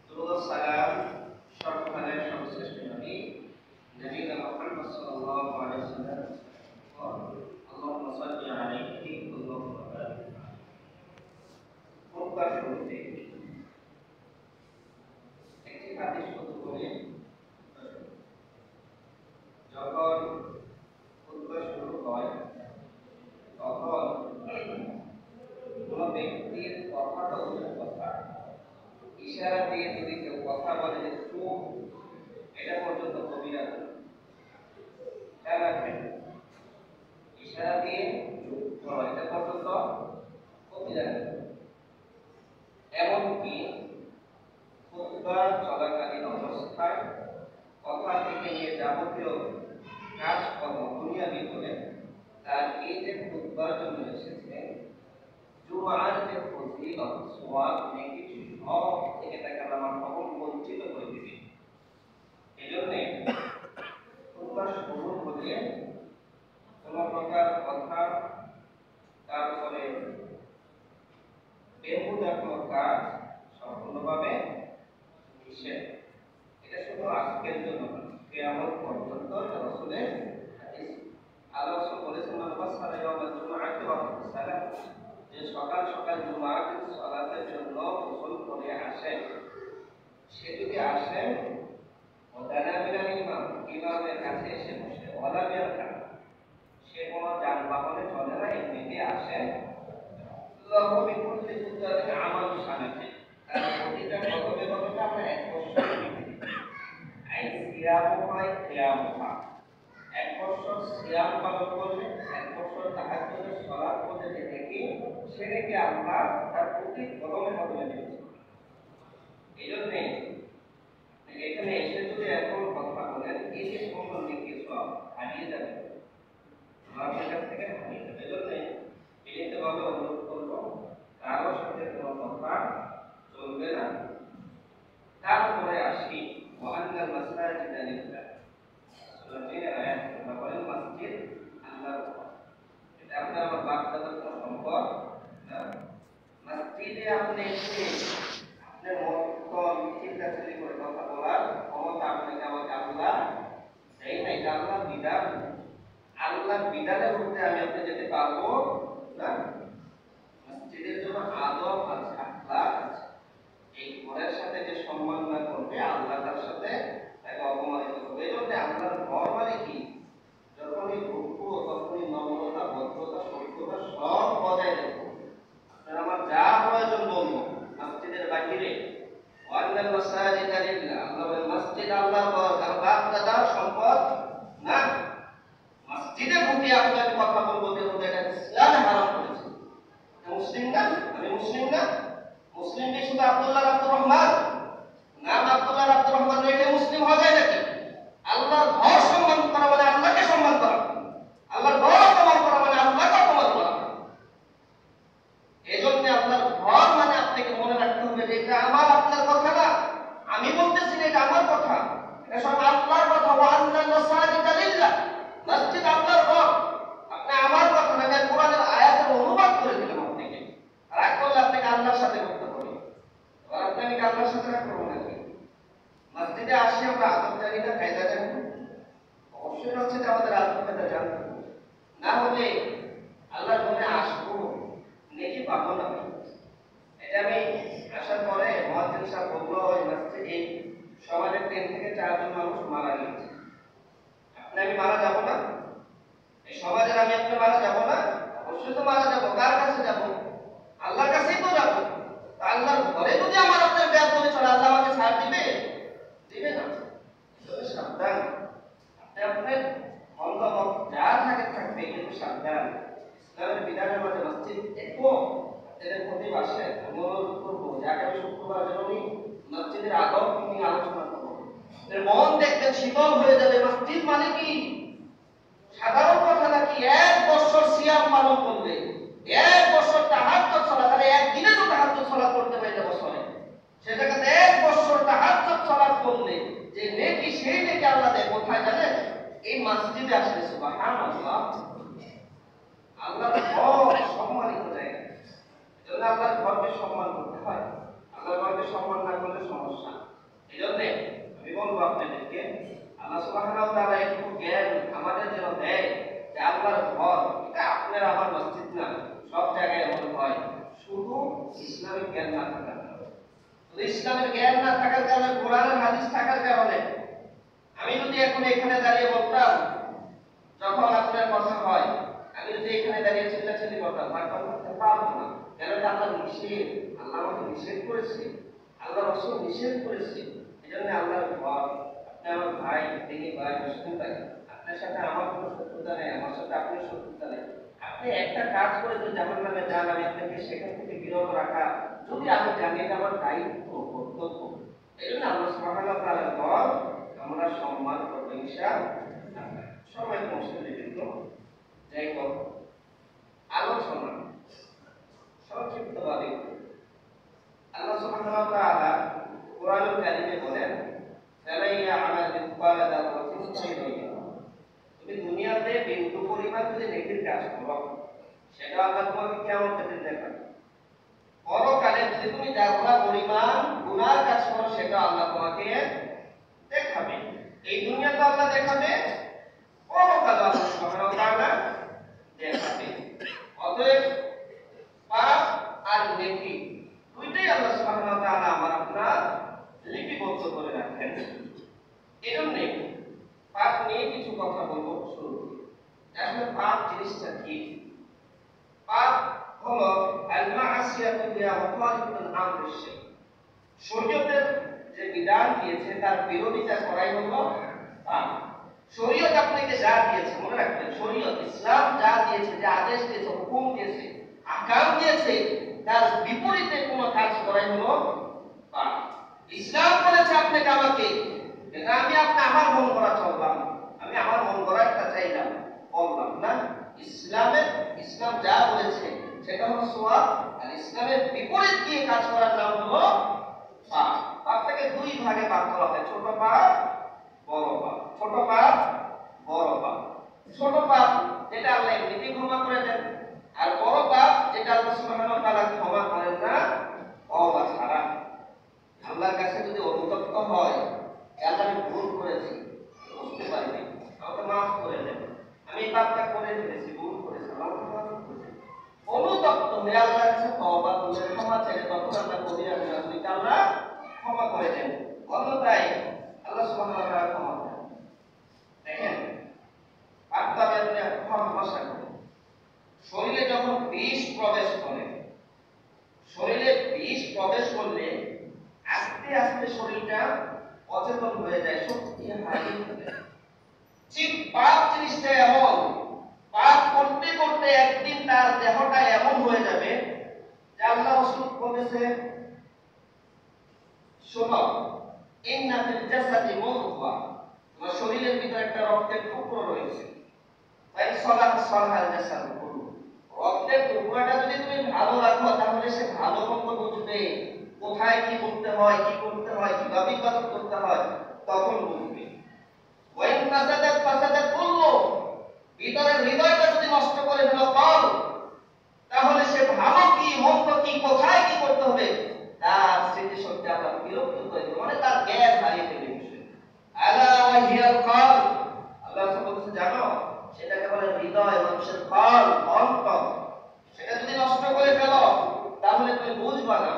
দুরূদ ও সালাম সর্বকালের সর্বশ্রেষ্ঠ নবী নবীনা মুহাম্মদ সাল্লাল্লাহু আলাইহি ওয়াসাল্লাম আল্লাহুম্মা সাল্লি আলাইহি ওয়া বারিক খুতবার শুরুতে একটি হাদিস শুরু করে যখন খুতবা শুরু হয় তখন কোন ব্যক্তির কথাটা উচিত কথা ইশারা দিয়ে যদি কেউ কথা বলে যে চুপ, এটা পর্যন্ত কবিরা খেয়াল রাখবেন। ইশারা দিয়ে চুপ করো, এটা পর্যন্ত কবিরা। এমনকি খুতবা চলাকালীন অবস্থায় কথা থেকে নিয়ে যাবতীয় কাজকর্ম দুনিয়াবি বলে তার এই যে খুতবার জন্য এসেছে জুমার যে ফজিলত সওয়াব নেকি সব থেকে তাকে আল্লাহ কবুল বঞ্চিত করে দিবে। এজন্য খুতবা শুরু হলে কোন প্রকার কথা, তারপরে বেহুদা কোনো কাজ সম্পূর্ণভাবে নিষেধ। এটা শুধু আজকের জন্য না, কিয়ামত পর্যন্ত রাসূলের হাদিস। আল্লাহ রাসূল বলেছেন মাসালা ইয়াউমাল জুমআতি ওয়া সালাত, যে সকাল সকাল জুমার সালাতের জন্য গোসল করে আসে, সে যদি আসে ইমামের কাছে এসে বসে সে কোনো যানবাহনে চলে না, এমনিতে আসে আমার সামনে তার প্রতিটা কদমে কদমে আমরা 1 বছর এক বছর সিয়াম পালন করলে 1 বছর তাহাজ্জুদের সালাত পড়লে যে নেকি, সে নেকি আল্লাহ তার প্রতি কদমে কদমে দিয়েছে। এইজন্য এখানে এসে যদি এখন কথা বলেন, এই যে সম্মান নেকি সব হারিয়ে যাবে, আমাদের কাছ থেকে হারিয়ে যাবে। এজন্য বিনীতভাবে অনুরোধ করবো, কারোর সাথে কোনো কথা চলবে না। তারপরে আসি ওয়ান্নাল মাসাজিদা লিল্লাহ, সুরাতের আয়াত আমরা বলেন মসজিদ আল্লাহর ঘর। এটা আপনার আমার বাপ দাদার কোনো সম্পদ না। মসজিদে আপনি এসে আপনার মত চিন্তাচুরি করে কথা বলার ক্ষমতা আপনাকে আমাকে আল্লাহ দেয় না। এটা আল্লাহর বিধান। আল্লাহর বিধানের মধ্যে আমি আপনি যেতে পারবো না। মসজিদের জন্য আদব আছে, আখলাক আছে। এই ঘরের সাথে যে সম্মান না করবে, আল্লাহ তার সাথে তাকে অপমানিত করবে। এই জন্য আল্লাহর ঘর মানে কি, যখনই রূপ তখনই নম্রতা, ভদ্রতা, সভ্যতা সব বজায় রাখবো। আপনার আমার যা প্রয়োজন বলবো মসজিদের বাহিরে। ওয়ান্নাল মাসাজিদা লিল্লাহ, আল্লাহ বলেন মসজিদ আল্লাহর ঘর, আর বাপ দাদার সম্পদ না। মসজিদে ঢুকে আপনাকে কথা বলবো দেখুন, এটা ইসলাম হারাম করেছে। মুসলিম না, আমি মুসলিম না। মুসলিম কি শুধু আব্দুল্লাহ আব্দুর রহমান? নাম আব্দুল্লাহ আব্দুর রহমান রেখে মুসলিম হওয়া যায় নাকি? আল্লাহর ঘর সম্মান করা মানে আল্লাহকে সম্মান করা, আল্লাহর ঘর অপমান করা মানে আল্লাহকে অপমান করা। এই জন্য আল্লাহর ঘর মানে আপনাকে মনে রাখতে হবে যে এটা আমার আপনার কথা না, আমি বলতেছি না, এটা আমার কথা, এটা সব আল্লাহর কথা। ওয়ান্নাল মাসাজিদা লিল্লাহ, মসজিদ আল্লাহর ঘর। আপনি আমার কথা না, আমি কোরআনের আয়াতের অনুবাদ করে দিলাম আপনাকে। রাগ করলে আপনাকে আল্লাহর সাথে করতে হবে, আর আপনি আমি আল্লাহর সাথে রাগ করবো নাকি? মসজিদে আসি আমরা আদব জানি না, কায়দা জানি না। অবশ্যই হচ্ছে যে আমাদের আদব কায়দা জানতে হবে, না হলে আল্লাহর ঘরে আসবো নেকি পাবো না। এটা আমি আসার পরে মুয়াজ্জিন সাহেব বলল, ওই মসজিদে এই সমাজে 3 থেকে 4 জন মানুষ মারা গিয়েছে। আপনি আমি মারা যাব না? এই সমাজের আমি আপনি মারা যাব না? অবশ্যই তো মারা যাব। কার কাছে যাব? আল্লাহর কাছেই তো যাব। আল্লাহর ঘরে যদি আমার আপনার বেয়াদবি চলে, আল্লাহ আমাকে ছাড় দিবে? দিবে না। তবে সাবধান, আপনি আপনার মন্তব্য যা থাকে থাকবে, কিন্তু সাবধান। ইসলামের বিধানের মধ্যে মসজিদ দেখবো আপনাদের প্রতিবাসে অনুরোধ করবো যে আগামী শুক্রবার যেন মসজিদের আদব নিয়ে আলোচনা করবো। মন দেখবেন শীতল হয়ে যাবে। মসজিদ মানে কি সাধারণ কথা নাকি? 1 বছর সিয়াম পালন করলে, 1 বছর তাহাজ্জুদ সালাত, তাহলে একদিনে তো তাহাজ্জুদ সালাত করতে পারবে বছরে। সে জায়গাতে 1 বছর তাহাজ্জুদ সালাত করলে যে নেকি, সেই নেকি আল্লাহ দেয় কোথায় জানেন? এই মসজিদে আসলে। সুবহানাল্লাহ, আল্লাহর ঘর সম্মানিত জায়গা। এজন্য আল্লাহর ঘরকে সম্মান করতে হয়। আল্লাহ মসজিদ না, সব জায়গায় এমন হয় শুধু ইসলামিক জ্ঞান না থাকার কারণে। ইসলামের জ্ঞান না থাকার কারণে, কোরআনের হাদিস থাকার কারণে আমি যদি এখন এখানে দাঁড়িয়ে বলতাম, যখন আপনার কথা হয়, আমি যদি এখানে দাঁড়িয়ে চিল্লাচিল্লি করতাম, তারপর করতে পারবো না। কেন? আল্লাহ নিষেধ, আল্লাহ আমাকে নিষেধ করেছে, আল্লাহ রাসূল নিষেধ করেছে। এই জন্য আল্লাহর ভয়। আপনি আমার ভাই, দেখি ভাই মুসলিম ভাই, আপনার সাথে আমার কোনো শত্রুতা নেই, আমার সাথে আপনার শত্রুতা নেই। আপনি একটা কাজ করে যদি জাহান্নামে যান, আমি আপনাকে সেখান থেকে বিরত রাখা, যদি আমি জানি এটা আমার দায়িত্ব, কর্তব্য। এই জন্য আল্লাহ সুবহানাহু ওয়া তাআলার দল আমরা সম্মান করবো ইনশাআল্লাহ। সবাই মুসলিম কিন্তু যাই হোক, আলোচনা সংক্ষিপ্তভাবে আল্লাহ সুবহানাহু ওয়া তাআলা কোরআনুল কারীমে বলেন, ফালাইয়া আমাল মিসকালা যারাতিন খায়রান ইয়ারা। তুমি দুনিয়াতে বিন্দু পরিমাণ যদি নেকির কাজ করো, সেটা আল্লাহ তোমাকে কিয়ামতের দিন দেখাবে। পরকালে যদি তুমি যারা পরিমাণ গুনার কাজ করো, সেটা আল্লাহ তোমাকে দেখাবে। এই দুনিয়াতে আল্লাহ দেখাবে, পরকালে আল্লাহ সুবহানাহু ওয়া তাআলা দেখাবে। অতএব পাপ আর নেকি দুইটাই আল্লাহ সুবহানাহু ওয়া তাআলা আমার আপনার লিপিবদ্ধ করে রাখেন। এজন্য পাপ নিয়ে কিছু কথা বলবো শুরু। আসলে পাপ জিনিসটা কি? পাপ হলো আল মা'সিয়াতু বিয়া মুখালিফাতুন আমরিশ শাই। শরীয়তের যে বিধান দিয়েছে তার বিরোধিতা করাই হলো পাপ। শরীয়ত আপনাকে যা দিয়েছে, মনে রাখবেন, শরীয়ত ইসলাম যা দিয়েছে, যে আদেশ দিয়েছে, হুকুম দিয়েছে, আহকাম দিয়েছে, তার বিপরীতে কোনো কাজ করাই হলো পাপ। ইসলাম বলেছে আপনাকে আমাকে, এটা আমি আমার মন করা চললাম, আমি আমার মন করা একটা চাইলাম, বললাম না। ইসলাম যা বলেছে সেটা হলো সওয়াব, আর ইসলামের বিপরীত দিয়ে কাজ করার নাম হলো পাপ। পাপটাকে দুই ভাগে ভাগ করা হয়, ছোট পাপ, বড় পাপ। ছোট পাপ, বড় পাপ। ছোট পাপ যেটা আল্লাহ এমনিতেই ক্ষমা করে দেন, আর বড় পাপ যেটা আল্লাহ সুবহানাহু ওয়া তাআলা ক্ষমা করেন না তওবা ছাড়া। আল্লাহর কাছে যদি অনুতপ্ত হয়, আল্লাহ আমি ভুল করেছি, বুঝতে পারিনি, আমাকে মাফ করে দেন, আমি এই পাপটা করে ফেলেছি, ভুল করেছি, আল্লাহ আমাকে মাফ করে দেন। অনুতপ্ত হয়ে আল্লাহর কাছে তওবা করলে, ক্ষমা চাইলে, তখন আল্লাহ কবিরা গুনাহকে আল্লাহ ক্ষমা করে দেন। অন্যথায় আল্লাহ সুবহানাহু ওয়া তাআলা ক্ষমা করেন। দেখেন, পাপটা আপনি ক্ষমা করেন। শরীরে যখন বিষ প্রবেশ করে, শরীরে বিষ প্রবেশ করলে আস্তে আস্তে শরীরটা অচেতন হয়ে যায়, শক্তি হারিয়ে ফেলে। ঠিক পাপ জিনিসটা এমন, পাপ করতে করতে একদিন তার দেহটা এমন হয়ে যাবে যে আল্লাহ রাসূল বলেছে, শোনো, ইন্না ফিল জাসাদি মুদগা, তোমার শরীরের ভিতরে একটা রক্তের টুকরো রয়েছে, তাই সলাহ সলাহাল জাসাদ কুল্লু। রক্তের টুকরাটা যদি তুমি ভালো রাখো, তাহলে সে ভালো মন্দ বুঝবে, কোথায় কি করতে হয়, কি করতে হয়, কিভাবে ইবাদত করতে হয়, তখন বুঝবে। ওয়াইন ফাসাদাত ফাসাদাত কুল্লু, ভিতরের হৃদয়টা যদি নষ্ট করে ফেলো কল, তাহলে সে ভালো কি মন্দ কি কোথায় কি করতে হবে তার স্মৃতিশক্তি আল্লাহ বিরক্ত করে দেবে, মানে তার জ্ঞান হারিয়ে ফেলবে। আলা ওয়া হিয়াল কল, আল্লাহ বলছে জানো, সেটাকে বলে হৃদয়, মানুষের কল, অন্তর। সেটা যদি নষ্ট করে ফেলো, তাহলে তুমি বুঝবা না,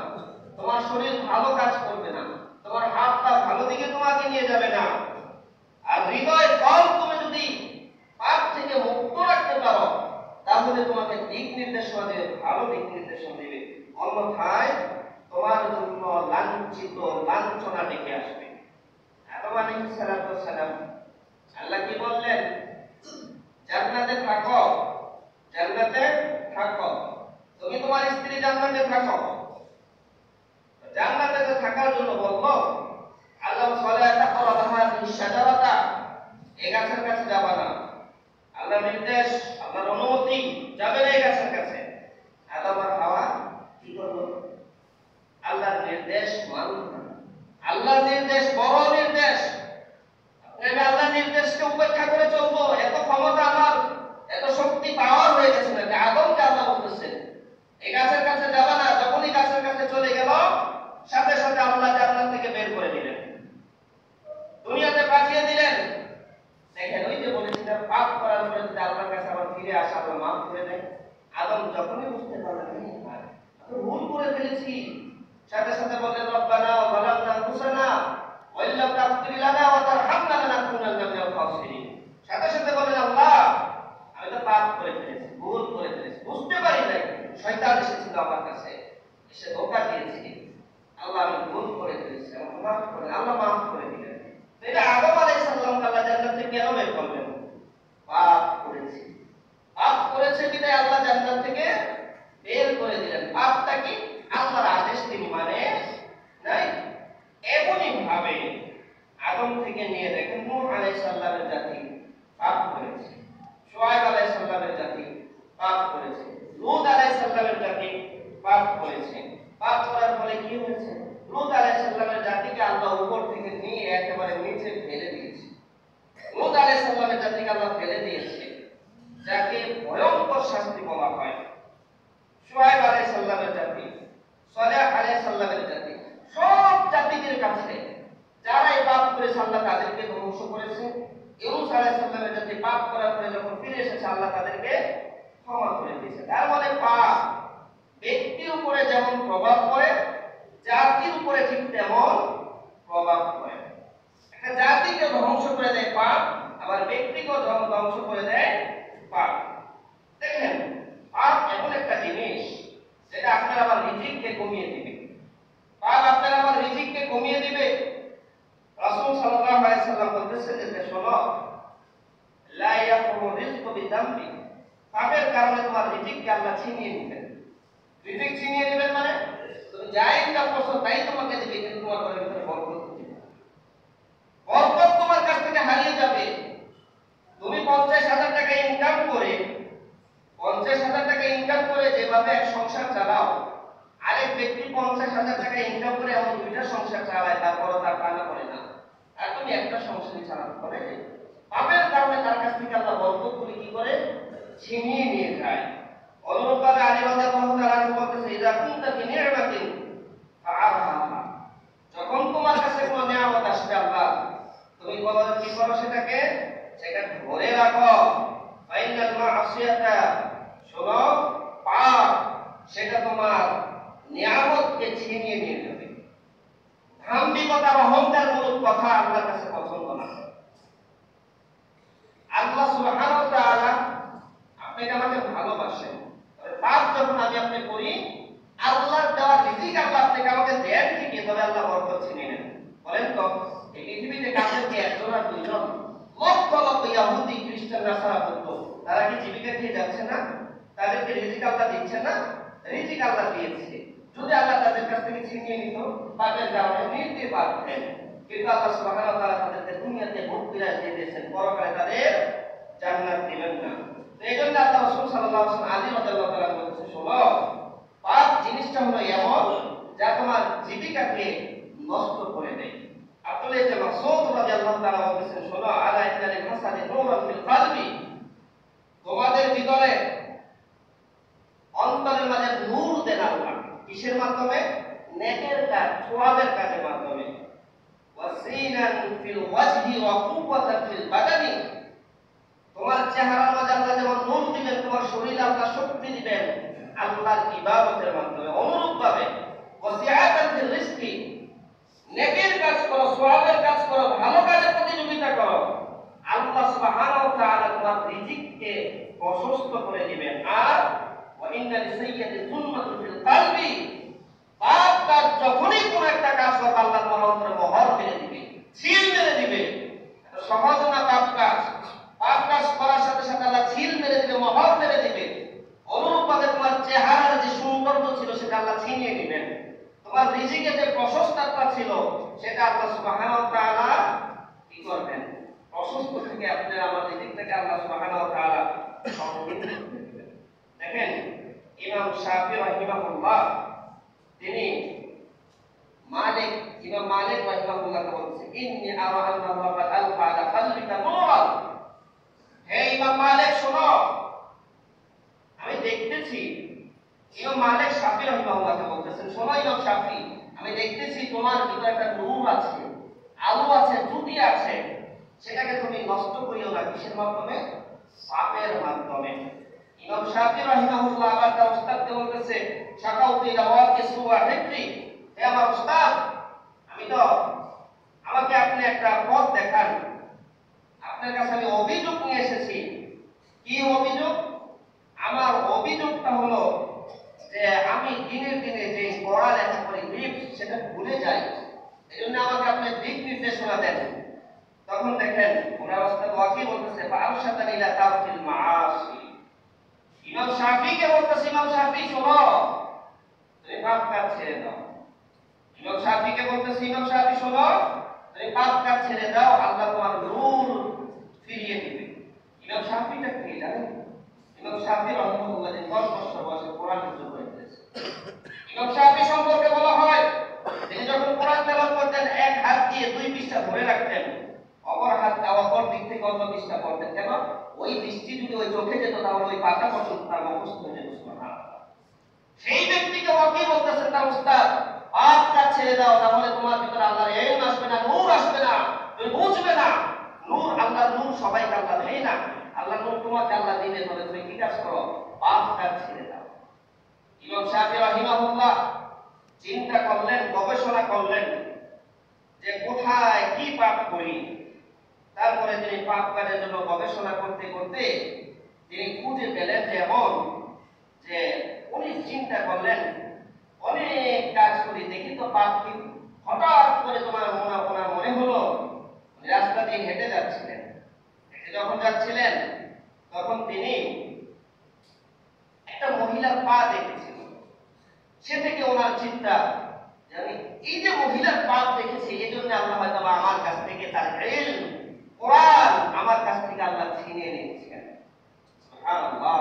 তোমার শরীর ভালো কাজ করবে না, তোমার হাত পা ভালো দিকে তোমাকে নিয়ে যাবে না। আর হৃদয় কল তুমি যদি পাপ থেকে মুক্ত রাখতে পারো, তাহলে তোমাকে দিক নির্দেশনা দেবে, ভালো দিক নির্দেশনা দেবে। অন্যথায় তোমার জন্য লাঞ্ছিত, লাঞ্ছনা ডেকে আসবে। আদম আলাইহিস সালাম আল্লাহ কি বললেন? জান্নাতে থাকো, জান্নাতে থাকো, তুমি তোমার স্ত্রী জান্নাতে থাকো। জান্নাতে থাকার জন্য বলবো, আল্লাহ ওয়ালা তাকরাবা হাযিহি শাজারাতা, এই গাছের কাছে যাবা না। আল্লাহ নির্দেশ, আল্লাহর অনুমতি, যাবে না এই গাছের কাছে। আদম আর হাওয়া কি করলো? আল্লাহর নির্দেশ মানল না। আল্লাহর নির্দেশ বড় নির্দেশ, আমি আল্লাহর নির্দেশকে উপেক্ষা করে চলবো, এত ক্ষমতা আমার, এত শক্তি পাওয়ার হয়ে গেছে না। আদমকে আল্লাহ বলতেছেন এই গাছের কাছে যাবা না। যখনই গাছের কাছে চলে গেল, সাথে সাথে আল্লাহ জান্নাত থেকে বের করে দিলেন, দুনিয়াতে পাঠিয়ে দিলেন। দেখেন, ওই যে বলেছিলাম পাপ করার পরে যদি আল্লাহর কাছে আবার ফিরে আসা, আল্লাহ মাফ করে দেয়। আদম যখনই বুঝতে পারলেন আমি ভুল করে ফেলেছি, সাথে সাথে বললেন রব্বানা ওয়া যালামনা আনফুসানা ওয়া ইল্লাম তাগফির লানা ওয়া তারহামনা লানাকুনান্না মিনাল খাসিরিন। সাথে সাথে বললেন আল্লাহ আমি তো পাপ করে ফেলেছি, ভুল করে ফেলেছি, বুঝতে পারি নাই, শয়তান এসেছিল আমার কাছে, এসে ধোঁকা দিয়েছি, আল্লাহ আমি ভুল করে ফেলেছি, আমাকে মাফ করে, আল্লাহ মাফ করে দিলেন। এটা আদম আলাইহিস সালাম আল্লাহ জান্নাত থেকে কেন বের করলেন? পাপ করেছি, পাপ করেছে বিধায় আল্লাহ জান্নাত থেকে বের করে দিলেন। পাপটা কি? আল্লাহর আদেশ তিনি মানে নাই। এমনই ভাবে আদম থেকে নিয়ে দেখেন নূহ আলাইহিস সালামের জাতি পাপ করেছে, শুআয়ব আলাইহিস সালামের জাতি পাপ করেছে, লূত আলাইহিস সালামের জাতি পাপ করেছে। পাপ করার ফলে কি হয়েছে? লূত আলাইহিস সালামের জাতিকে আল্লাহ উপর থেকে নিয়ে একেবারে নিচে ফেলে দিয়েছে। লূত আলাইহিস সালামের জাতিকে আল্লাহ ফেলে দিয়েছে, যাকে ভয়ঙ্কর শাস্তি বলা হয়। শুআয়ব আলাইহিস সালামের জাতি, সালেহ আলাইহিস সালামের জাতি, সব জাতিদের কাছে যারা এই পাপ করেছে আল্লাহ তাদেরকে ধ্বংস করেছে। ইউনূস আলাইহিস সালামের জাতি পাপ করার পরে যখন ফিরে এসেছে আল্লাহ তাদেরকে ক্ষমা করে দিয়েছে। তার মানে পাপ ব্যক্তির উপরে যেমন প্রভাব পড়ে, জাতির উপরে ঠিক তেমন প্রভাব পড়ে। একটা জাতিকে ধ্বংস করে দেয় পাপ, আবার ব্যক্তিকেও ধ্বংস করে দেয় পাপ। দেখেন পাপ এমন একটা জিনিস যেটা আপনার আবার রিজিককে কমিয়ে দিবে। পাপ আপনার আবার রিজিককে কমিয়ে দিবে। রাসূল সাল্লাল্লাহু আলাইহি সাল্লাম বলতেছেন যে শোনো, লা ইয়াকুমু রিজকু বিযামবি, পাপের কারণে তোমার রিজিককে আল্লাহ ছিনিয়ে নেবেন। রিজিক ছিনিয়ে নেবেন মানে তুমি যা ইনকাম করছো তাই তোমাকে দিবে, কিন্তু তোমার ঘরের ভিতরে বরকত দিবে না। বরকত তোমার কাছ থেকে হারিয়ে যাবে। তুমি 50,000 টাকা ইনকাম করে 50,000 টাকা ইনকাম করে যেভাবে এক সংসার চালাও, আরেক ব্যক্তি 50,000 টাকা ইনকাম করে এমন দুইটা সংসার চালায়, তারপরও তার টাকা পড়ে না, আর তুমি একটা সংসারই চালাতে পারে। পাপের কারণে তার কাছ থেকে আল্লাহ বরকতগুলি কি করে ছিনিয়ে নিয়ে যায়। অনুরূপভাবে আলী রাদিয়াল্লাহু তাআলা বলতেছে, ইযা কুনতা ফি নি'মাতিন ফাআরহা, যখন তোমার কাছে কোনো নিয়ামত আসবে আল্লাহ, তুমি কি করো সেটাকে ধরে রাখো। ফাইনাল মা'সিয়াতা, শোনো পাপ সেটা তোমার নিয়ামতকে ছিনিয়ে নিয়ে যাবে। দাম্ভিকতার অহংকারমূলক কথা আল্লাহর কাছে পছন্দ না। আল্লাহ সুবহানাহু ওয়া তাআলা আপনাকে আমাকে ভালোবাসেন। পাপ যখন আপনি করি, আল্লাহর দেওয়া রিজিক আল্লাহ আপনাকে আমাকে দেন ঠিকই, তবে আল্লাহ বরকত ছিনিয়ে নেন। বলেন তো এই পৃথিবীতে কাদেরকে একজন আর দুইজন, লক্ষ লক্ষ ইহুদি খ্রিস্টান নাসারা বৌদ্ধ, তারা কি জীবিকা খেয়ে যাচ্ছে না? তাদেরকে রিজিক আল্লাহ দিচ্ছে না? রিজিক আল্লাহ দিয়েছে। যদি আল্লাহ তাদের কাছ থেকে ছিনিয়ে নিত, পাপের কারণে নিতে পারতেন, কিন্তু আল্লাহ সুবহানাহু ওয়া তাআলা তাদেরকে দুনিয়াতে ভোগ বিলাস দিয়ে দিয়েছেন, পরকালে তাদের জান্নাত দিবেন না। তো এই জন্য আল্লাহ রাসূল সাল্লাল্লাহু আলাইহি ওয়াসাল্লাম আলী রাদিয়াল্লাহু তাআলা বলেছেন, শোনো পাপ জিনিসটা হলো এমন যা তোমার জীবিকাকে নষ্ট করে দেয়। আব্দুল্লাহ ইবনে মাসউদ রাদিয়াল্লাহু তাআলা বলেছেন, শোনো আলা ইন্নাল হাসাদি নূরান ফিল কলবি, তোমাদের ভিতরে অন্তরের মাঝে নূর দেন আল্লাহ। কিসের মাধ্যমে? নেকের কাজ, সওয়াবের কাজের মাধ্যমে। ওয়াসিনান ফিল ওয়াজহি ওয়া কুওয়াতান ফিল বাদানি, তোমার চেহারার মাঝে আল্লাহ যেমন নূর দিবেন, তোমার শরীরে আল্লাহ শক্তি দিবেন আল্লাহর ইবাদতের মাধ্যমে। অনুরূপভাবে ওয়াসিআতান ফিল রিজকি, নেকের কাজ করো, সওয়াবের কাজ করো, ভালো কাজে প্রতিযোগিতা করো, আল্লাহ সুবহানাহু ওয়া তাআলা তোমার রিজিককে প্রশস্ত করে দিবেন। আর ওয়া ইন্না লিসাইয়্যিদি যুলমাতুন ফিল কলবি, পাপ কাজ যখনই কোন একটা কাজ করবে আল্লাহ তোমার অন্তরে মোহর মেরে দিবে, ছিল মেরে দিবে। সহজ না পাপ কাজ, পাপ কাজ করার সাথে সাথে আল্লাহ ছিল মেরে দিবে, মোহর মেরে দিবে। অনুরূপভাবে তোমার চেহারার যে সৌন্দর্য ছিল সেটা আল্লাহ ছিনিয়ে নেবেন। তোমার রিজিকে যে প্রশস্ততা ছিল সেটা আল্লাহ সুবহানাহু ওয়া তাআলা কি করবেন? প্রশস্ত থেকে আপনি আমার রিজিক থেকে আল্লাহ সুবহানাহু ওয়া তাআলা সংকীর্ণ করে দিবেন। দেখেন ইমাম শাফিঈ রাহিমাহুল্লাহ, তিনি ইমাম মালিক রাহিমাহুল্লাহ বলেছেন, ইন্নী আরা আল্লাহ ক্বাদ আলফা আলা কলবিকা নূরান, হে ইমাম মালিক শোনো, আমি দেখতেছি, ইমাম মালিক শাফিঈ রাহিমাহুল্লাহ বলতেছেন, শোনো ইমাম শাফিঈ, আমি দেখতেছি তোমার ভিতরে একটা নূর আছে, আলো আছে, জ্যোতি আছে, সেটাকে তুমি নষ্ট করিও না। কিসের মাধ্যমে? পাপের মাধ্যমে। ইমাম শাফি রাহিমাহুল্লাহ আবার তার উস্তাদকে বলতেছে, শাকাউতু ইলা ওয়াকিস ওয়া হিফজি, হে আমার উস্তাদ, আমি তো, আমাকে আপনি একটা পথ দেখান, আপনার কাছে আমি অভিযোগ নিয়ে এসেছি। কি অভিযোগ? আমার অভিযোগটা হলো যে আমি দিনের দিনে যে পড়ালেখা করি হিফজ সেটা ভুলে যাই, এই জন্য আমাকে আপনি দিক নির্দেশনা দেন। তখন দেখেন ওনার উস্তাদ ওয়াকি বলতেছে, ফাআরশাদানি ইলা তারকিল মাআসি, ইমাম শাফিকে বলতেছে, ইমাম শাফি শোনো, তুমি পাপ কাজ ছেড়ে দাও। ইমাম শাফিকে বলতেছে, ইমাম শাফি শোনো, তুমি পাপ কাজ ছেড়ে দাও, আল্লাহ তোমার নূর ফিরিয়ে দিবে। ইমাম শাফিটা কি জানেন? ইমাম শাফি রাহিমাহুল্লাহ 10 বছর বয়সে কোরআন হিফজ করেছেন। ইমাম শাফি সম্পর্কে বলা হয় তিনি যখন কোরআন তেলাওয়াত করতেন এক হাত দিয়ে 2 পৃষ্ঠা ধরে রাখতেন, অপর দিক থেকে অন্য পৃষ্ঠা পড়তেন। কেন? ওই দৃষ্টি যদি ওই চোখে যেত তাহলে ওই পাতা পর্যন্ত তার মুখস্থ হয়ে যেত। সুবহানাল্লাহ। সেই ব্যক্তিকে ওয়াকি বলতেছেন তার উস্তাদ, পাপ কাজ ছেড়ে দাও, তাহলে তোমার ভিতরে আল্লাহর ইলম আসবে না, নূর আসবে না, তুমি বুঝবে না। নূর, আল্লাহর নূর সবাইকে আল্লাহ দেয় না, আল্লাহর নূর তোমাকে আল্লাহ দিলে তবে তুমি কি কাজ করো? পাপ কাজ ছেড়ে দাও। ইমাম শাফি রাহিমাহুল্লাহ চিন্তা করলেন, গবেষণা করলেন যে কোথায় কি পাপ করি। তারপরে তিনি পাপ কাজের জন্য গবেষণা করতে করতে তিনি খুঁজে পেলেন যে এমন যে উনি চিন্তা করলেন অনেক কাজ করি, দেখি তো পাপ কি। হঠাৎ করে ওনার মনে হলো রাস্তা দিয়ে হেঁটে যাচ্ছিলেন, হেঁটে যখন যাচ্ছিলেন তখন তিনি একটা মহিলার পা দেখেছিলেন। সে থেকে ওনার চিন্তা যে আমি এই যে মহিলার পা দেখেছি, এই জন্য আল্লাহ হয়তো আমার কাছ থেকে তার ইলম কোরআন আমার কাছ থেকে আল্লাহ ছিনিয়ে নিয়েছেন। সুবহানাল্লাহ,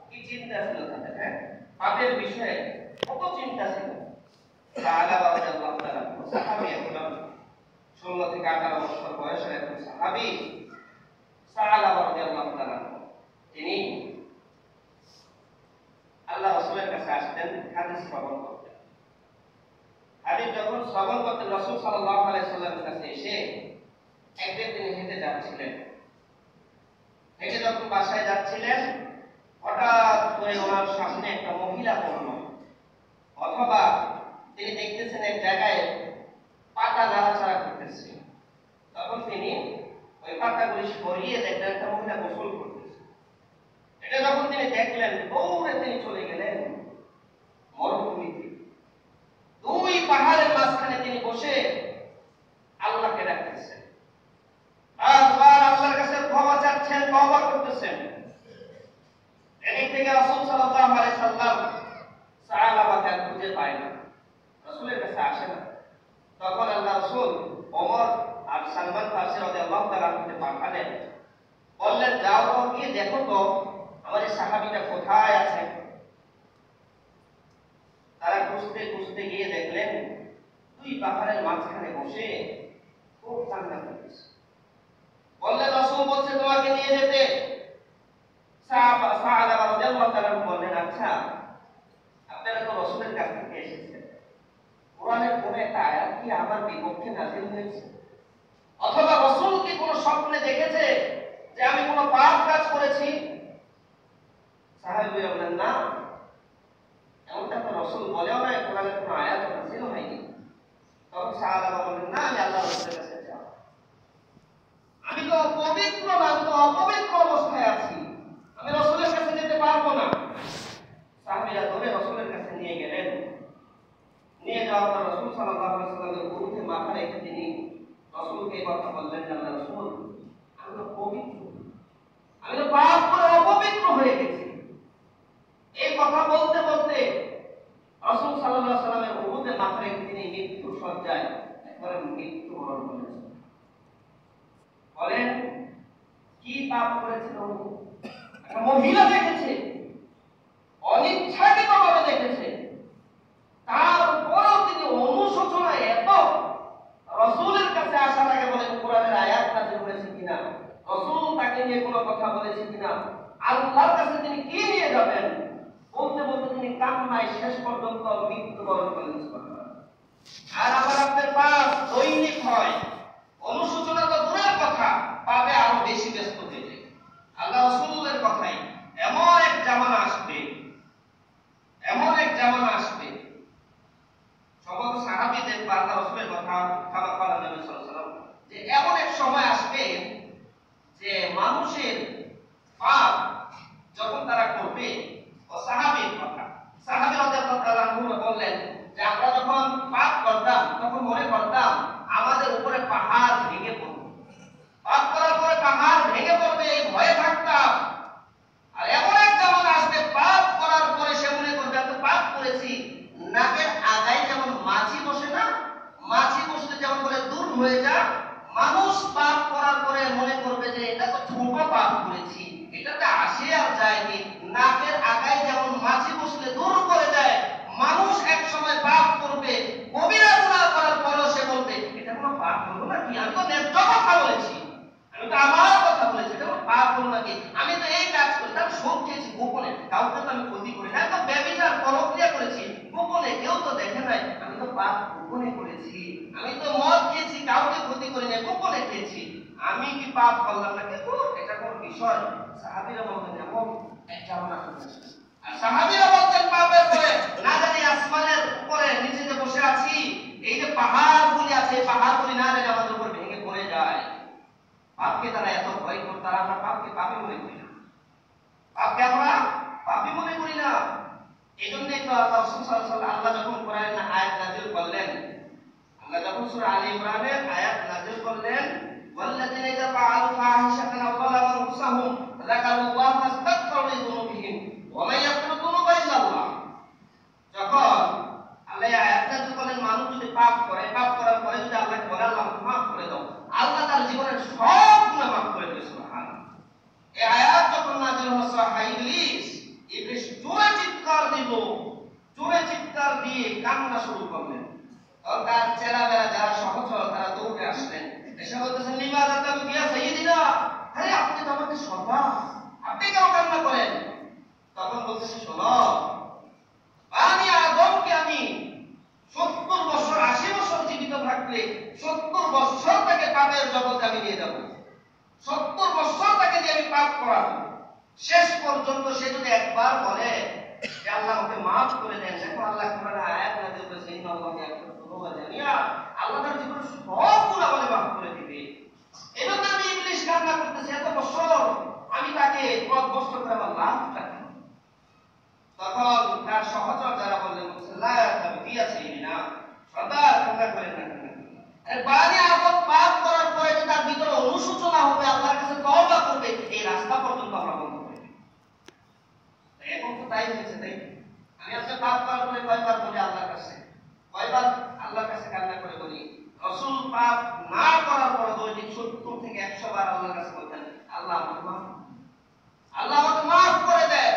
কি চিন্তা ছিল তাদের! হ্যাঁ, পাপের বিষয়ে কত চিন্তা ছিল। সাহাবা রাদিয়াল্লাহু তাআলা সাহাবী, একজন 16 থেকে 18 বছর বয়সের একজন সাহাবী সাহাবা রাদিয়াল্লাহু তাআলা, তিনি আল্লাহ রাসূলের কাছে আসতেন হাদিস শ্রবণ করতে। হাদিস যখন শ্রবণ করতেন রাসূল সাল্লাল্লাহু আলাইহি সাল্লামের কাছে এসে একদিন তিনি হেঁটে যাচ্ছিলেন। হেঁটে যখন বাসায় যাচ্ছিলেন হঠাৎ করে ওনার সামনে একটা মহিলা পড়ল, অথবা তিনি দেখতেছেন এক জায়গায় পাতা নাড়াচাড়া করতেছে। তখন তিনি ওই পাতাগুলি সরিয়ে দেখলেন একটা মহিলা গোসল করতেছে। এটা যখন তিনি দেখলেন দৌড়ে তিনি চলে গেলেন মরুভূমিতে। 2 পাহাড়ের মাঝখানে তিনি বসে আল্লাহকে ডাকতেছেন, বারবার আল্লাহর কাছে ক্ষমা চাচ্ছেন, তওবা করতেছেন। এদিক থেকে রাসূল সাল্লাল্লাহু আলাইহি সাল্লাম সাহাবাকে খুঁজে পায় না, রাসূলের কাছে আসে না। তখন আল্লাহ রাসূল ওমর আর সালমান ফারসি রাদিয়াল্লাহু তাআলা কে পাঠালেন, বললেন যাও তো গিয়ে দেখো তো আমার এই সাহাবীটা কোথায় আছে। তারা খুঁজতে খুঁজতে গিয়ে দেখলেন 2 পাহাড়ের মাঝখানে বসে খুব কান্না করতেছে। বললেন রাসূল বলছে তোমাকে নিয়ে যেতে। সাহাবা রাদিয়াল্লাহু তাআলা বললেন, আচ্ছা আপনারা তো রাসূলের কাছ থেকে এসেছেন, কোরআনের কোন একটা আয়াত কি আমার বিপক্ষে নাযিল হয়েছে? অথবা রাসূল কি কোন স্বপ্নে দেখেছে যে আমি কোন পাপ কাজ করেছি? সাহাবীরা বললেন, না, এমনটা তো রাসূল বলেও না, কোরআনের কোন আয়াত নাযিল হয়নি। তখন সাহাবারা বললেন, না, আমি আল্লাহর রাসূলের কাছে যাব, আমি তো পবিত্র না, আমি তো অপবিত্র অবস্থায় আছি, আমি রাসূলের কাছে যেতে পারবো না। সাহাবীরা ধরে রাসূলের কাছে নিয়ে গেলেন। নিয়ে যাওয়ার পর রাসূল সাল্লাল্লাহু আলাইহি ওয়াসাল্লামের বুকে মাথা রেখে তিনি রাসূলকে এই কথা বললেন, আল্লাহ রাসূল, আমি তো পবিত্র, আমি তো পাপ করে অপবিত্র হয়ে গেছি। এই কথা বলতে বলতে রাসূল সাল্লাল্লাহু আলাইহি ওয়াসাল্লামের বুকে মাথা রেখে তিনি মৃত্যু শয্যায় একবারে মৃত্যুবরণ করেছেন। বলেন কি পাপ করেছিল? একটা মহিলা দেখেছে, অনিচ্ছাকৃতভাবে দেখেছে, তারপরেও তিনি অনুশোচনায় এত রাসূলের কাছে আসার আগে বলেন কোরআনের আয়াত নাযিল হয়েছে কিনা, রাসূল তাকে নিয়ে কোনো কথা বলেছে কিনা, আল্লাহর কাছে তিনি কি নিয়ে যাবেন, বলতে বলতে তিনি কান্নায় শেষ পর্যন্ত মৃত্যুবরণ করলেন। আর আবার আপনার পাপ দৈনিক হয়, অনুশোচনা তো দূরের কথা, পাপে আরো বেশি ব্যস্ত হয়ে যায়। আল্লাহ রাসূলের কথাই এমন এক জামানা যে আমরা যখন পাপ করতাম তখন মনে করতাম আমাদের উপরে পাহাড় ভেঙে পড়বে, পাপ করার পরে পাহাড় ভেঙে পড়বে এই ভয়ে থাকতাম। আর এমন এক জামান আসবে পাপ করার পরে সে মনে করবে এত পাপ করেছি, নাকের আগায় যেমন মাছি বসে না, মাছি বসলে যেমন বলে দূর হয়ে যা, মানুষ পাপ করার পরে মনে করবে যে এটা তো ছোট পাপ করেছি, এটাতে আসে আর যায়নি। নাকের আগায় যেমন মাছি বসলে দূর করে দেয়, মানুষ এক সময় পাপ করবে, কবিরা গুনাহ করার পরেও সে বলবে এটা কোনো পাপ হলো নাকি, আমি তো ন্যায্য কথা বলেছি, আমি তো আমার কথা বলেছি, এটা কোনো পাপ হলো নাকি, আমি তো এই কাজ করেছি, আমি সব খেয়েছি গোপনে, কাউকে তো আমি ক্ষতি করি না, আমি তো ব্যভিচার পরক্রিয়া করেছি গোপনে, কেউ তো দেখে নাই, আমি তো পাপ গোপনে করেছি, আমি তো মদ খেয়েছি কাউকে ক্ষতি করি না, গোপনে খেয়েছি, আমি কি পাপ করলাম না? কিন্তু এটা কোনো বিষয়। সাহাবীরা বলতেন এমন একটা আমরা করেছি, আর সাহাবীরা বলতেন পাপের পরে না জানি আসমানের উপরে নিচে যে বসে আছি, এই যে পাহাড়গুলি আছে পাহাড়গুলি না জানি আমাদের উপর ভেঙে পড়ে যায়। পাপকে তারা এত ভয় করত, তারা আমরা পাপকে পাপই মনে করি না, পাপকে আমরা পাপই মনে করি না। এই জন্যই তো আল্লাহ রাসূল সাল্লাল্লাহু আলাইহি ওয়াসাল্লাম আল্লাহ যখন কোরআনে আয়াত নাযিল করলেন, আল্লাহ যখন সূরা আলী ইমরানের আয়াত নাযিল করলেন, ওয়াল্লাযিনা ইযা ফাআলু ফাহিশাতান আও যালামু আনফুসাহুম যাকারুল্লাহ ফাস্তাগফিরু লিযুনুবিহিম ওয়া মান ইয়াগফিরু যুনুবা ইল্লা আল্লাহ। যখন আল্লাহ আয়াত নাযিল করলেন মানুষ যদি পাপ করে, পাপ করার পরে যদি আল্লাহকে বলে আল্লাহ মাফ করে দাও, আল্লাহ তার জীবনের সব গুনাহ মাফ করে দেবে। সুবহানাল্লাহ। এই আয়াত যখন নাযিল হলো সূরা ইবলিস, ইবলিস জোরে চিৎকার দিল, জোরে চিৎকার দিয়ে কান্না শুরু করলেন। আর তার চেলাবেলা যারা সহচর তারা দৌড়ে আসলেন, এসে বলতেছেন লিমাযা তাবকি ইয়া সাইয়্যিদিনা, আরে আপনি তো আমাদের সর্দার, আপনি কেন কান্না করেন? তখন বলতেছে শোনো, আমি আদমকে আমি 70 বছর 80 বছর জীবিত থাকলে 70 বছর তাকে পাপের জগতে আমি নিয়ে যাব, 70 বছর তাকে দিয়ে আমি পাপ করাবো, শেষ পর্যন্ত সে যদি একবার বলে যে আল্লাহ আমাকে মাফ করে দেন, দেখো আল্লাহ কোরআনে আয়াত নাযিল করেছে ইন্নাল্লাহা ইয়াগফিরু যুনুবা জামিআ, আল্লাহ তার জীবনের সব গুনাহ বলে মাফ করে দিবে। এজন্য আমি ইবলিস কান্না করতেছি এত বছর, আমি তাকে পথভ্রষ্ট করে আমার লাভটা কি? তখন তার সহচর যারা বললেন লা তাবকি ইয়া সাইয়্যিদিনা, সর্দার কান্না করেন না, আরে বানি আদম পাপ করার পরে যে তার ভিতরে অনুশোচনা হবে, আল্লাহর কাছে তওবা করবে, এই রাস্তা পর্যন্ত আমরা বন্ধ করে দিই। এখন তো তাই হয়েছে, তাই আমি আজকে পাপ করার পরে কয়বার বলি আল্লাহর কাছে, কয়বার আল্লাহর কাছে কান্না করে বলি। রাসূল পাপ না করার পরে দৈনিক 70 থেকে 100 বার আল্লাহর কাছে বলতেন আল্লাহ আমাকে মাফ, আল্লাহ আমাকে মাফ করে দেন।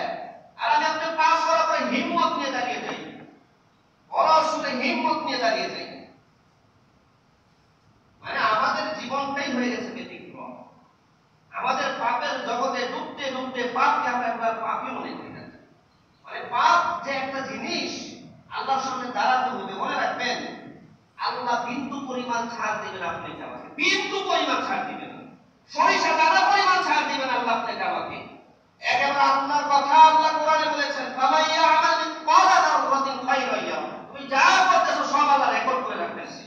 আর আমি আপনি পাপ করার পরে হিম্মত নিয়ে দাঁড়িয়ে যাই, বড় সুরে হিম্মত নিয়ে দাঁড়িয়ে যাই, মানে আমাদের জীবনটাই হয়ে গেছে ব্যতিক্রম। আমাদের পাপের জগতে ডুবতে ডুবতে পাপকে আমরা একবার পাপই মনে করি না। মানে পাপ যে একটা জিনিস, আল্লাহর সামনে দাঁড়াতে হবে, মনে রাখবেন আল্লাহ বিন্দু পরিমাণ ছাড় দিবেন আপনাকে আমাকে, বিন্দু পরিমাণ ছাড় দিবেন, সরিষা দানা পরিমাণ ছাড় দিবেন আল্লাহ আপনাকে আমাকে। একেবারে আল্লাহর কথা আল্লাহ কোরআনে বলেছেন ফামাইয়া আমাল মিসকালা যাররাতিন খায়রান ইয়ারা, তুমি যা করতেছো সব আল্লাহ রেকর্ড করে রাখতেছে,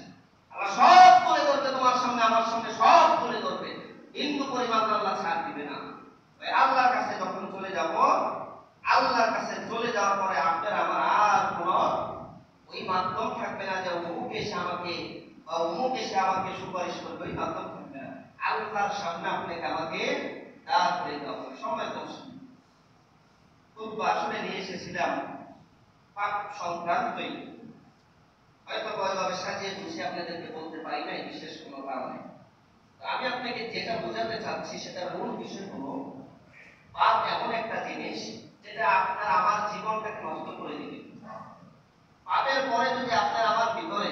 আল্লাহ সব তুলে ধরবে তোমার সামনে আমার সামনে, সব তুলে ধরবে, বিন্দু পরিমাণ আল্লাহ ছাড় দিবে না। ওই আল্লাহর কাছে যখন চলে যাব, আল্লাহর কাছে চলে যাওয়ার পরে আপনার আমার আর কোনো ওই মাধ্যম থাকবে না যে অমুক এসে আমাকে বা অমুক এসে আমাকে সুপারিশ করবে, ওই মাধ্যম থাকবে না। আল্লাহর সামনে আপনাকে আমাকে দাঁড় করে দেওয়া হবে। সময় কম, খুব আসলে নিয়ে এসেছিলাম পাপ সংক্রান্তই, হয়তো ওইভাবে সাজিয়ে গুছিয়ে আপনাদেরকে বলতে পারি নাই বিশেষ কোনো কারণে। আমি আপনাকে যেটা বোঝাতে চাচ্ছি সেটার মূল বিষয় হলো পাপ এমন একটা জিনিস যেটা আপনার আমার জীবনটাকে নষ্ট করে দিবে। পাপের পরে যদি আপনার আমার ভিতরে,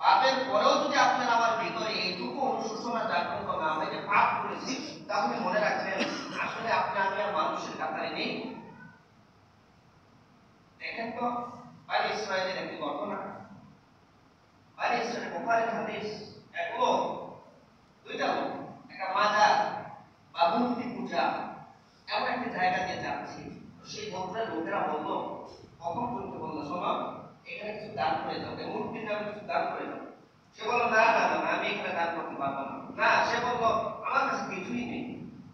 পাপের পরেও যদি আপনার আমার ভিতরে এইটুকু অনুশোচনা জাগ্রত না হয় যে পাপ করেছি, তাহলে মনে রাখবেন আসলে আপনি আমি আর মানুষের কাতারে নেই। দেখেন তো বনী ইসরায়েলের একটি ঘটনা, বনী ইসরায়েলের বুখারীর হাদিস, এক লোক, দুইটা লোক একটা মাজার বা মূর্তি পূজা এমন একটা জায়গা দিয়ে যাচ্ছে। সেই গোত্রের লোকেরা বললো, কখন করতে বললো, শোনো এখানে কিছু দান করে দাও, মূর্তির নামে কিছু দান করে দাও। সে বললো না না না আমি এখানে দান করতে পারবো না। না, সে বললো আমার কাছে কিছুই নেই।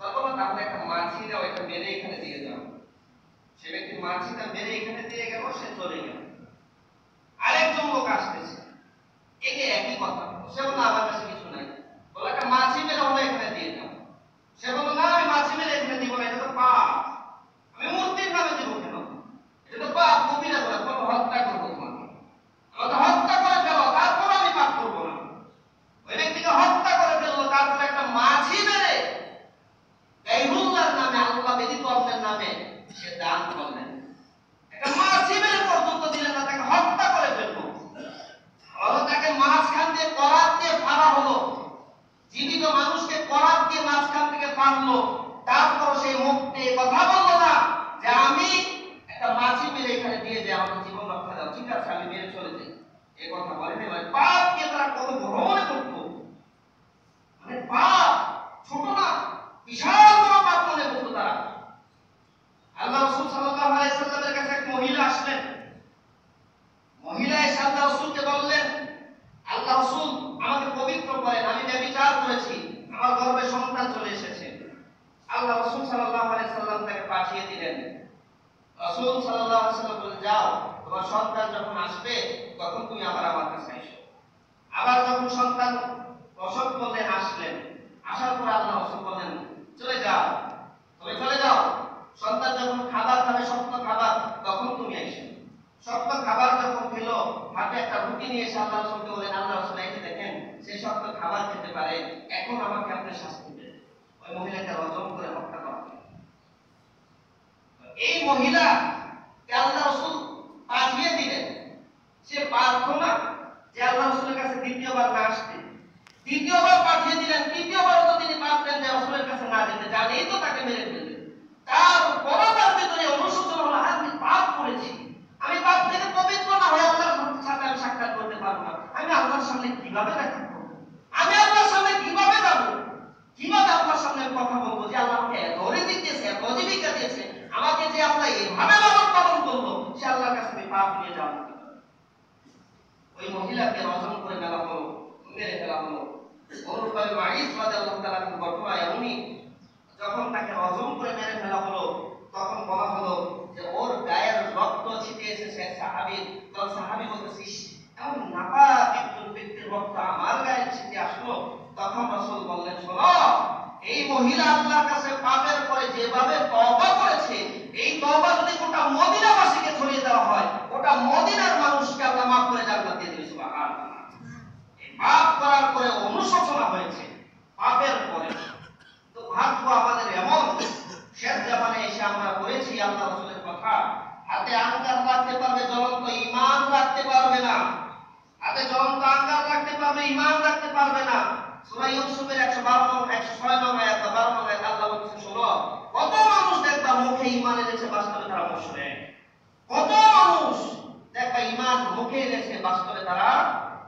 তখন তাহলে একটা মাছি দাও, এটা মেরে এখানে দিয়ে দাও। সে ব্যক্তি মাছিটা মেরে এখানে দিয়ে গেল, সে চলে গেল। দিলে এখানে দিয়ে যে আমাকে জীবন রক্ষা দাও, ঠিক আছে আমি মেরে চলে যাই, এই কথা বলেনি। মানে পাপকে তারা কত বড় মনে করতো, মানে পাপ ছোট না, বিশাল বড় পাপ মনে করতো তারা। আল্লাহ রাসূল সাল্লাল্লাহু আলাইহি সাল্লামের কাছে এক মহিলা আসলেন। মহিলা এসে আল্লাহ রাসূলকে বললেন, আল্লাহ রাসূল আমাকে পবিত্র করেন, আমি ব্যভিচার করেছি, আমার গর্ভে সন্তান চলে এসেছে। আল্লাহ রাসূল সাল্লাল্লাহু আলাইহি সাল্লাম তাকে পাঠিয়ে দিলেন। রাসূল সাল্লাল্লাহু আলাইহি সাল্লাম বললেন, যাও তোমার সন্তান যখন আসবে তখন তুমি আবার আমার কাছে এসো। আবার যখন সন্তান প্রসব করলেন, আসলেন, আসার পর আল্লাহ রাসূল বললেন, চলে যাও, তুমি চলে যাও, সন্তান যখন খাবার খাবে শক্ত খাবার তখন তুমি এসো। শক্ত খাবার যখন খেলো, হাতে একটা রুটি নিয়ে এসে আল্লাহ রাসূলকে বলেন, আল্লাহ রাসূল এই যে দেখেন সে শক্ত খাবার খেতে পারে, এখন আমাকে আপনি শাস্তি দেন। ওই মহিলাকে রজম করে হত্যা করা হয়। এই মহিলা আল্লাহ রাসূল পাঠিয়ে দিলেন, সে প্রার্থনা যে আল্লাহ রাসূলের কাছে দ্বিতীয়বার না আসতে, দ্বিতীয়বার পাঠিয়ে দিলেন। তৃতীয়বারও তো তিনি পারতেন যে রাসূলের কাছে না যেতে, জানেই তো তাকে মেরে ফেলবে। তারপরও তার ভিতরে অনুশোচনা হলো, আমি পাপ করেছি, আমি পাপ থেকে পবিত্র না হয়ে আল্লাহর সাথে আমি সাক্ষাৎ করতে পারবো না, আমি আল্লাহর সামনে কিভাবে দেখা করবো, আমি আল্লাহর সামনে কিভাবে যাবো, কিভাবে আল্লাহর সামনে কথা বলবো যে আল্লাহ আমাকে এত রিজিক দিয়েছে, এত জীবিকা দিয়েছে, আমাকে যে আল্লাহ এইভাবে লালন পালন করলো, সে আল্লাহর কাছে আমি পাপ নিয়ে যাবো। ওই মহিলাকে রজম করে ফেলা হলো, মেরে ফেলা হলো। অনুরূপভাবে মাইস রাদিয়াল্লাহু তাআলা ঘটনায় উনি যখন তাকে রজম করে মেরে ফেলা হলো, তখন বলা হলো যে ওর গায়ের রক্ত ছিটিয়েছে সে সাহাবী। তখন সাহাবী বলতেছে, এমন নাপাক একজন ব্যক্তির রক্ত আমার গায়ে ছিটে আসলো। তখন রাসূল বললেন, শোনো, এই মহিলা আল্লাহর কাছে পাপের পরে যেভাবে তওবা করেছে, এই তওবা যদি গোটা মদিনাবাসীকে ছড়িয়ে দেওয়া হয়, গোটা মদিনার মানুষকে আল্লাহ মাফ করে জান্নাত দিয়ে দিবে। সুবহানাল্লাহ। এই পাপ করার পরে অনুশোচনা হয়েছে, পাপের পরে। তো ভাগ্য আমাদের এমন, শেষ জামানে এসে আমরা পড়েছি আল্লাহ রাসূলের কথা, হাতে আঙ্গার রাখতে পারবে, জ্বলন্ত ঈমান রাখতে পারবে না। হাতে জ্বলন্ত আঙ্গার রাখতে পারবে, ঈমান রাখতে পারবে না। সূরা ইউসুফের 112 নং 106 নং আয়াত 12 নং আয়াত আল্লাহ বলছেন, শোনো, কত মানুষ দেখবা মুখে ঈমান এনেছে, বাস্তবে তারা মুশরিক। কত মানুষ দেখবা ঈমান মুখে এনেছে, বাস্তবে তারা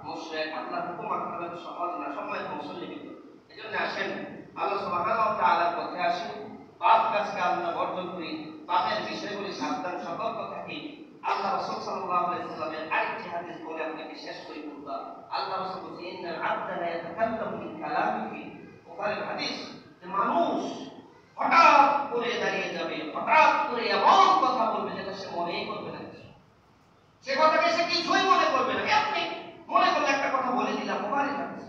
মুশরিক। আল্লাহর হুকুম আল্লাহ সহজ না, সম্মানিত মুসল্লিগণ। এজন্য আসেন আল্লাহ সুবহানাহু ওয়া তাআলার পথে আসি, পাপ কাজকে আমরা বর্জন করি, পাপের বিষয়গুলি সাবধান সতর্ক থাকি। আল্লাহ রাসূল সাল্লাল্লাহু আলাইহি ওয়াসাল্লামের আরেকটি হাদিস বলে আপনাকে শেষ করি বলবো। আল্লাহ রাসূল বলেন, ইন্নাল আবদা লা ইয়াতাকাল্লামু বিল কালামিহি। বুখারীর হাদিস, যে মানুষ হঠাৎ করে দাঁড়িয়ে যাবে, হঠাৎ করে এমন কথা বলবে যেটা সে মনেই করবে না, সে কথাকে সে কিছুই মনে করবে না। আপনি মনে করলে একটা কথা বলে দিলাম, বুখারীর হাদিস।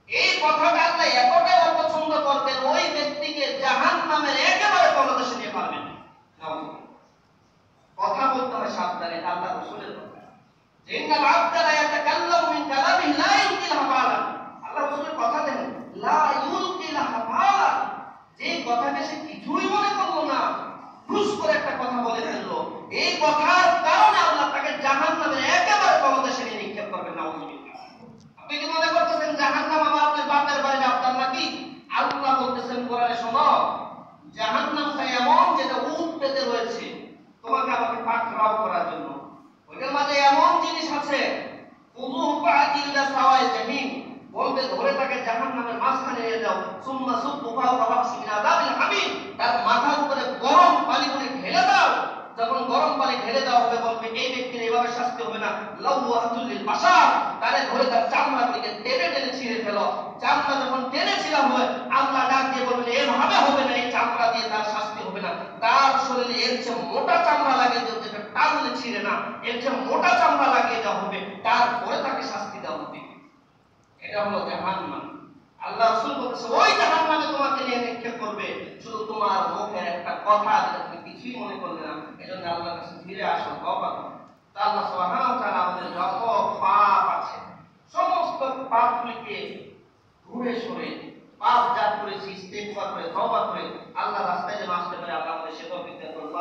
এই কথাটা আল্লাহ এতটাই অপছন্দ করবেন, ওই ব্যক্তিকে জাহান্নামের একেবারে তলদেশে নিয়ে পারবেন না। কথা বলতে হয় সাবধানে, আল্লাহ রাসূলের কথা। ইন্নাল আবদা লা ইয়াতাকাল্লামু মিন কালামিহি লা ইউলকিল হাবালা। আল্লাহ রাসূলের কথা দেখেন, লা ইউলকিল হাবালা, যে কথাকে সে কিছুই মনে করলো না, হুস করে একটা কথা বলে ফেললো, এই কথার কারণে আল্লাহ তাকে জাহান্নামের একেবারে তলদেশে নিয়ে নিক্ষেপ করবেন। নাউযুবিল্লাহ। আপনি কি মনে করতেছেন জাহান্নাম আমার আপনার বাপের বাড়ি আপনার নাকি? আল্লাহ বলতেছেন কোরআনে, শোনো, জাহান্নামটা এমন যেটা উট পেতে রয়েছে তোমাকে আমাকে পাকড়াও করার জন্য। ওইটার মাঝে এমন জিনিস আছে, কুযুহু ফাআতিল্লা সাওয়াইল জাহিম, বলবে ধরে তাকে জাহান্নামের মাঝখানে নিয়ে যাও, সুম্মা সুব্বু ফাওকা রাসি মিন আযাবিল হামিম, তার মাথার উপরে গরম পানি করে ঢেলে দাও। যখন গরম পানি ঢেলে দেওয়া হবে, বলবে এই ব্যক্তির এইভাবে শাস্তি হবে না, লাওয়াতুল লিল বাশার, তারে ধরে তার চামড়াগুলিকে টেনে টেনে ছিঁড়ে ফেলো। চামড়া যখন টেনে ছিঁড়া হয়, আল্লাহ ডাক দিয়ে বলবেন, এভাবে হবে না, এই চামড়া দিয়ে তার শাস্তি হবে না। তার শরীরে এর চেয়ে মোটা চামড়া লাগিয়ে দেওয়া, যেটা টানলে ছিঁড়ে না, এর চেয়ে মোটা চামড়া লাগিয়ে দেওয়া হবে, তারপরে তাকে শাস্তি দেওয়া হবে। এটা হলো জাহান্নাম। আল্লাহ রাসূল বলেছে, ওই জাহান্নামে তোমাকে নিয়ে নিক্ষেপ করবে, শুধু তোমার মুখের একটা কথা যেটা তুমি কিছুই মনে করবে না। এজন্য আল্লাহর কাছে ফিরে আসো, তওবা করো। তা আল্লাহ সুবহানাহু ওয়া তাআলা আমাদের যত পাপ আছে, সমস্ত পাপগুলিকে ঘুরে সরে, পাপ যা করেছি ইস্তেগফার করে, তওবা করে আল্লাহর রাস্তায় যেন আসতে পারে, আল্লাহ আমাদের সে তৌফিক দান করুন।